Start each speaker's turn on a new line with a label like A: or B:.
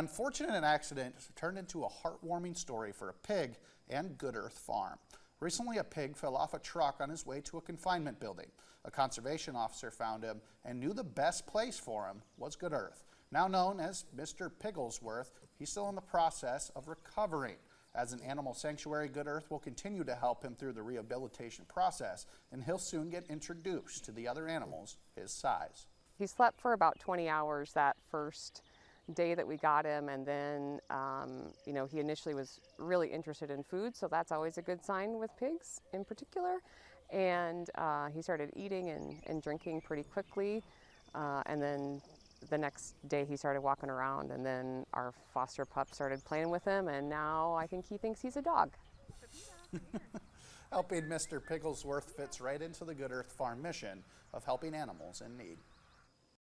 A: Unfortunate accident turned into a heartwarming story for a pig and Good Earth Farm. Recently, a pig fell off a truck on his way to a confinement building. A conservation officer found him and knew the best place for him was Good Earth. Now known as Mr. Pigglesworth, he's still in the process of recovering. As an animal sanctuary, Good Earth will continue to help him through the rehabilitation process, and he'll soon get introduced to the other animals his size.
B: He slept for about 20 hours that first day that we got him, and then he initially was really interested in food, so that's always a good sign with pigs in particular. And he started eating and drinking pretty quickly, and then the next day he started walking around, and then our foster pup started playing with him, and now I think he thinks he's a dog.
A: Helping Mr. Pigglesworth fits right into the Good Earth Farm mission of helping animals in need.